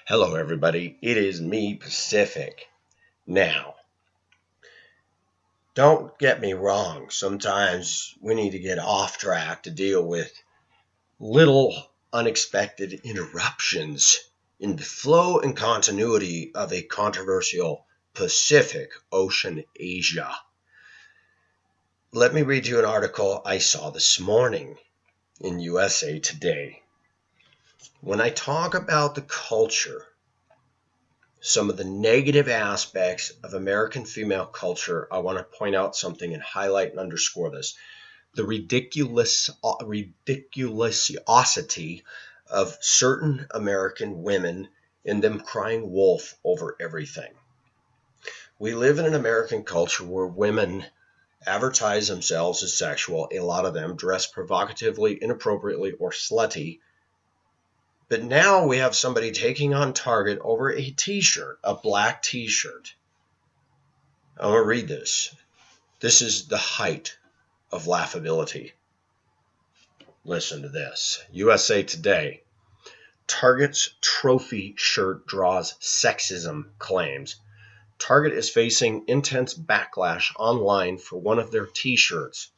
Hello, everybody. It is me, Pacific. Now, don't get me wrong. Sometimes we need to get off track to deal with little unexpected interruptions in the flow and continuity of a controversial Pacific Ocean Asia. Let me read you an article I saw this morning in USA Today. When I talk about the culture, some of the negative aspects of American female culture, I want to point out something and highlight and underscore this. The ridiculosity of certain American women and them crying wolf over everything. We live in an American culture where women advertise themselves as sexual. A lot of them dress provocatively, inappropriately, or slutty. But now we have somebody taking on Target over a t-shirt, a black t-shirt. I'm going to read this. This is the height of laughability. Listen to this. USA Today. Target's trophy shirt draws sexism claims. Target is facing intense backlash online for one of their t-shirts.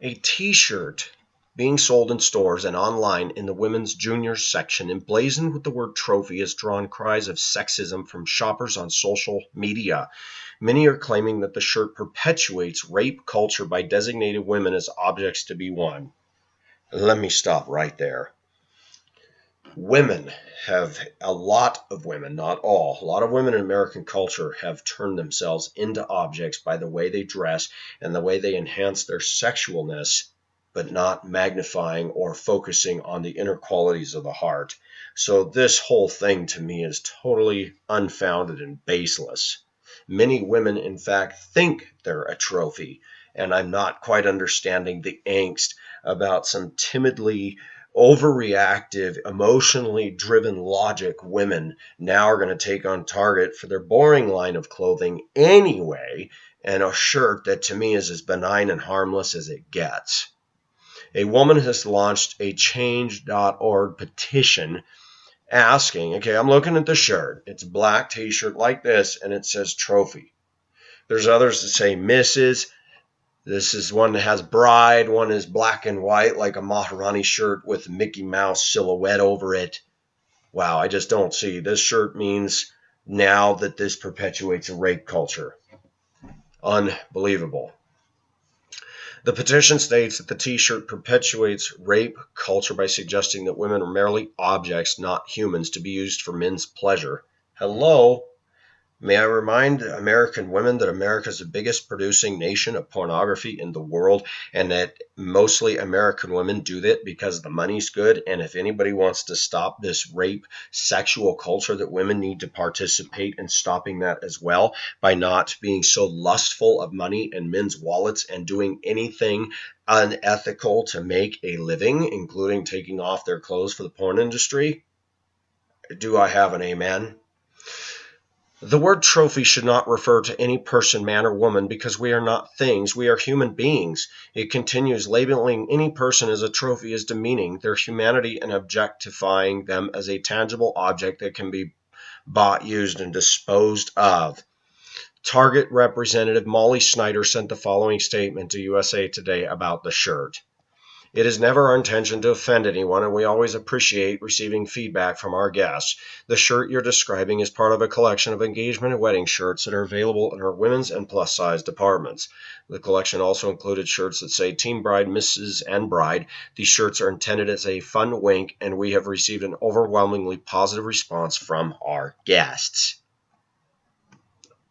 A t-shirt being sold in stores and online in the women's juniors section emblazoned with the word trophy has drawn cries of sexism from shoppers on social media. Many are claiming that the shirt perpetuates rape culture by designating women as objects to be won. Let me stop right there. A lot of women, not all, a lot of women in American culture have turned themselves into objects by the way they dress and the way they enhance their sexualness, but not magnifying or focusing on the inner qualities of the heart. So this whole thing to me is totally unfounded and baseless. Many women, in fact, think they're a trophy, and I'm not quite understanding the angst about some timidly overreactive, emotionally driven logic women now are going to take on Target for their boring line of clothing anyway, and a shirt that to me is as benign and harmless as it gets. A woman has launched a change.org petition asking, okay, I'm looking at the shirt. It's a black t-shirt like this, and it says trophy. There's others that say Mrs. This is one that has bride. One is black and white, like a Maharani shirt with Mickey Mouse silhouette over it. Wow, I just don't see. This shirt means now that this perpetuates a rape culture. Unbelievable. The petition states that the t-shirt perpetuates rape culture by suggesting that women are merely objects, not humans, to be used for men's pleasure. Hello? May I remind American women that America is the biggest producing nation of pornography in the world, and that mostly American women do that because the money's good. And if anybody wants to stop this rape sexual culture, that women need to participate in stopping that as well by not being so lustful of money and men's wallets and doing anything unethical to make a living, including taking off their clothes for the porn industry. Do I have an amen? The word trophy should not refer to any person, man or woman, because we are not things, we are human beings. It continues, labeling any person as a trophy is demeaning their humanity and objectifying them as a tangible object that can be bought, used, and disposed of. Target representative Molly Snyder sent the following statement to USA Today about the shirt. It is never our intention to offend anyone, and we always appreciate receiving feedback from our guests. The shirt you're describing is part of a collection of engagement and wedding shirts that are available in our women's and plus-size departments. The collection also included shirts that say Team Bride, Mrs. and Bride. These shirts are intended as a fun wink, and we have received an overwhelmingly positive response from our guests.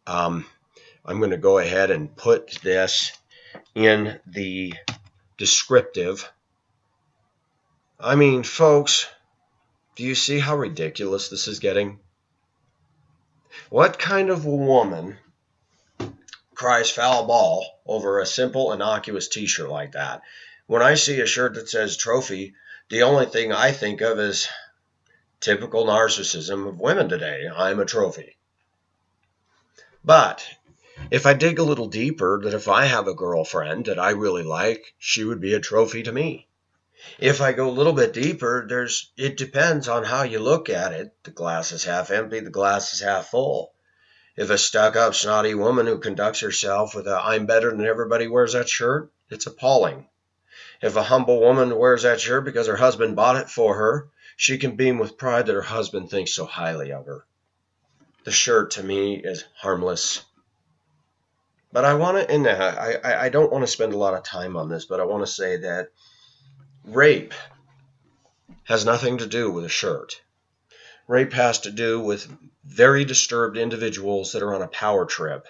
I'm going to go ahead and put this in the descriptive. I mean, folks, do you see how ridiculous this is getting? What kind of a woman cries foul ball over a simple, innocuous t-shirt like that? When I see a shirt that says trophy, the only thing I think of is typical narcissism of women today. I'm a trophy. But if I dig a little deeper, that if I have a girlfriend that I really like, she would be a trophy to me. If I go a little bit deeper, it depends on how you look at it. The glass is half empty, the glass is half full. If a stuck-up, snotty woman who conducts herself with a "I'm better than everybody" wears that shirt, it's appalling. If a humble woman wears that shirt because her husband bought it for her, she can beam with pride that her husband thinks so highly of her. The shirt to me is harmless. But I don't want to spend a lot of time on this, but I want to say that rape has nothing to do with a shirt. Rape has to do with very disturbed individuals that are on a power trip.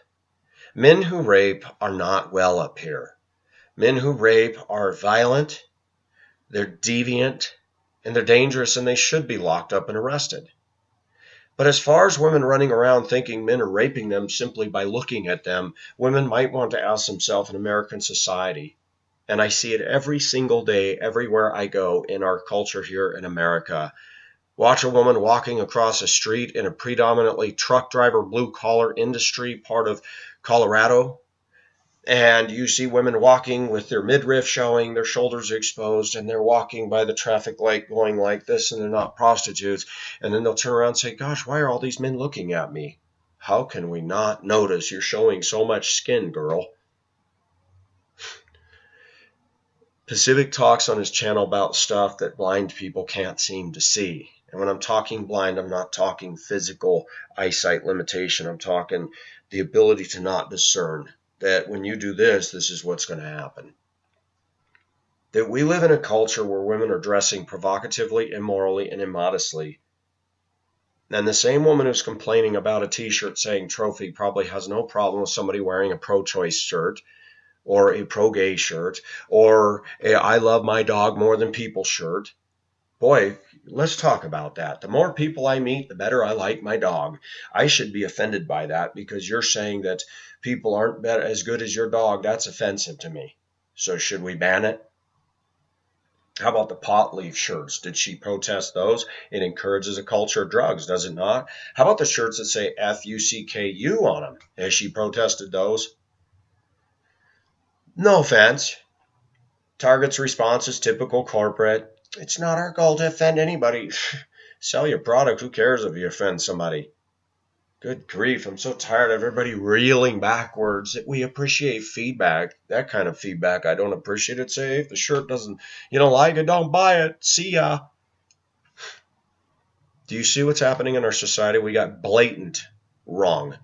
Men who rape are not well up here. Men who rape are violent, they're deviant, and they're dangerous, and they should be locked up and arrested. But as far as women running around thinking men are raping them simply by looking at them, women might want to ask themselves in American society, and I see it every single day, everywhere I go in our culture here in America. Watch a woman walking across a street in a predominantly truck driver, blue-collar industry part of Colorado, and you see women walking with their midriff showing, their shoulders exposed, and they're walking by the traffic light going like this, and they're not prostitutes. And then they'll turn around and say, "Gosh, why are all these men looking at me?" How can we not notice you're showing so much skin, girl? Pacific talks on his channel about stuff that blind people can't seem to see. And when I'm talking blind, I'm not talking physical eyesight limitation. I'm talking the ability to not discern that when you do this, this is what's going to happen. That we live in a culture where women are dressing provocatively, immorally, and immodestly. And the same woman who's complaining about a t-shirt saying trophy probably has no problem with somebody wearing a pro-choice shirt or a pro-gay shirt or a "I love my dog more than people" shirt. Boy, let's talk about that. The more people I meet, the better I like my dog. I should be offended by that because you're saying that people aren't as good as your dog. That's offensive to me. So should we ban it? How about the pot leaf shirts? Did she protest those? It encourages a culture of drugs, does it not? How about the shirts that say FUCKU on them? Has she protested those? No offense. Target's response is typical corporate. It's not our goal to offend anybody. Sell your product. Who cares if you offend somebody? Good grief. I'm so tired of everybody reeling backwards. That we appreciate feedback. That kind of feedback I don't appreciate it. Say if the shirt you don't like it, don't buy it. See ya. Do you see what's happening in our society? We got blatant wrong.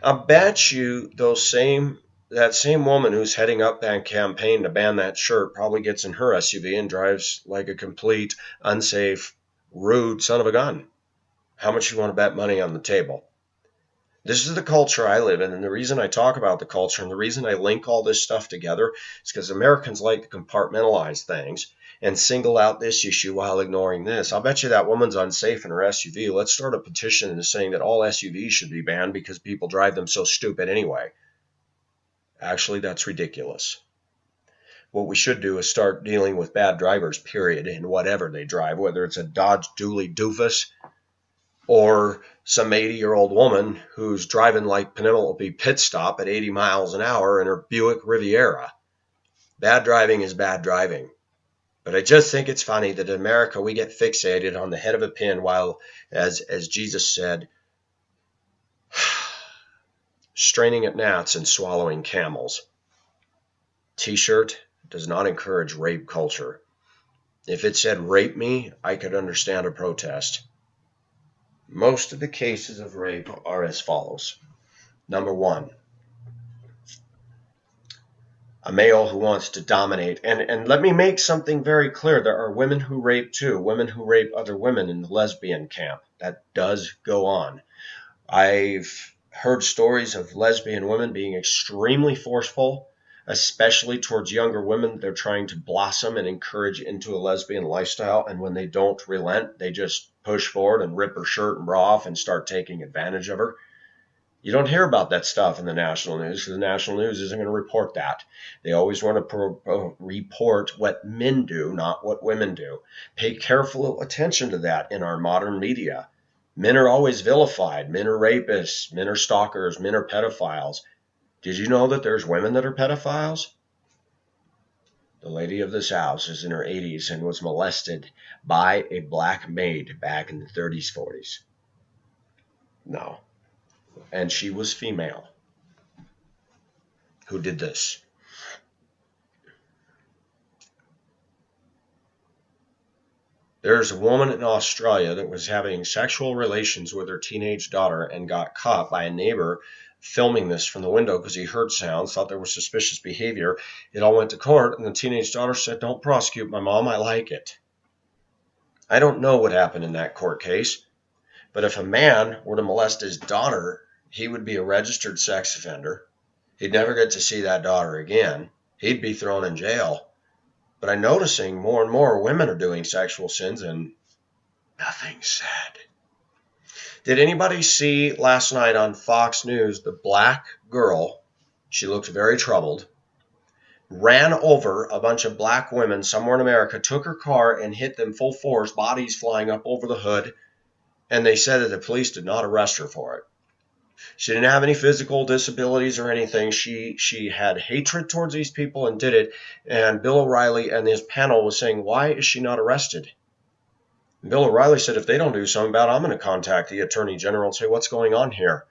I bet you that same woman who's heading up that campaign to ban that shirt probably gets in her SUV and drives like a complete, unsafe, rude son of a gun. How much you want to bet money on the table? This is the culture I live in, and the reason I talk about the culture and the reason I link all this stuff together is because Americans like to compartmentalize things and single out this issue while ignoring this. I'll bet you that woman's unsafe in her SUV. Let's start a petition saying that all SUVs should be banned because people drive them so stupid anyway. Actually, that's ridiculous. What we should do is start dealing with bad drivers, period, in whatever they drive, whether it's a Dodge Dually doofus or some 80-year-old woman who's driving like Penelope Pitstop at 80 miles an hour in her Buick Riviera. Bad driving is bad driving. But I just think it's funny that in America we get fixated on the head of a pin while, as Jesus said, straining at gnats and swallowing camels. T-shirt does not encourage rape culture. If it said "rape me," I could understand a protest. Most of the cases of rape are as follows. Number one, a male who wants to dominate. And let me make something very clear. There are women who rape too, women who rape other women in the lesbian camp. That does go on. I've heard stories of lesbian women being extremely forceful, especially towards younger women. They're trying to blossom and encourage into a lesbian lifestyle, and when they don't relent, they just push forward and rip her shirt and bra off and start taking advantage of her. You don't hear about that stuff in the national news because the national news isn't going to report that. They always want to report what men do, not what women do. Pay careful attention to that in our modern media. Men are always vilified. Men are rapists. Men are stalkers. Men are pedophiles. Did you know that there's women that are pedophiles? The lady of this house is in her 80s and was molested by a black maid back in the 30s, 40s. No. And she was female. Who did this? There's a woman in Australia that was having sexual relations with her teenage daughter and got caught by a neighbor filming this from the window because he heard sounds, thought there was suspicious behavior. It all went to court, and the teenage daughter said, "Don't prosecute my mom, I like it." I don't know what happened in that court case, but if a man were to molest his daughter, he would be a registered sex offender. He'd never get to see that daughter again. He'd be thrown in jail. But I'm noticing more and more women are doing sexual sins and nothing's said. Did anybody see last night on Fox News the black girl? She looked very troubled. Ran over a bunch of black women somewhere in America, took her car and hit them full force, bodies flying up over the hood, and they said that the police did not arrest her for it. She didn't have any physical disabilities or anything. She had hatred towards these people and did it. And Bill O'Reilly and his panel was saying, why is she not arrested? And Bill O'Reilly said, if they don't do something about it, I'm going to contact the Attorney General and say, what's going on here?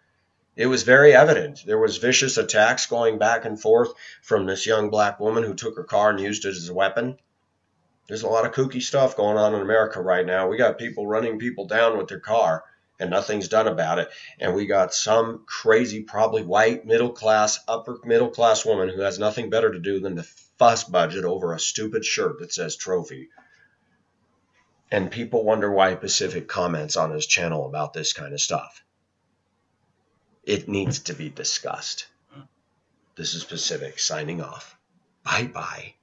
It was very evident. There was vicious attacks going back and forth from this young black woman who took her car and used it as a weapon. There's a lot of kooky stuff going on in America right now. We got people running people down with their car, and nothing's done about it. And we got some crazy, probably white, middle-class, upper-middle-class woman who has nothing better to do than to fuss budget over a stupid shirt that says trophy. And people wonder why Pacific comments on his channel about this kind of stuff. It needs to be discussed. This is Pacific signing off. Bye-bye.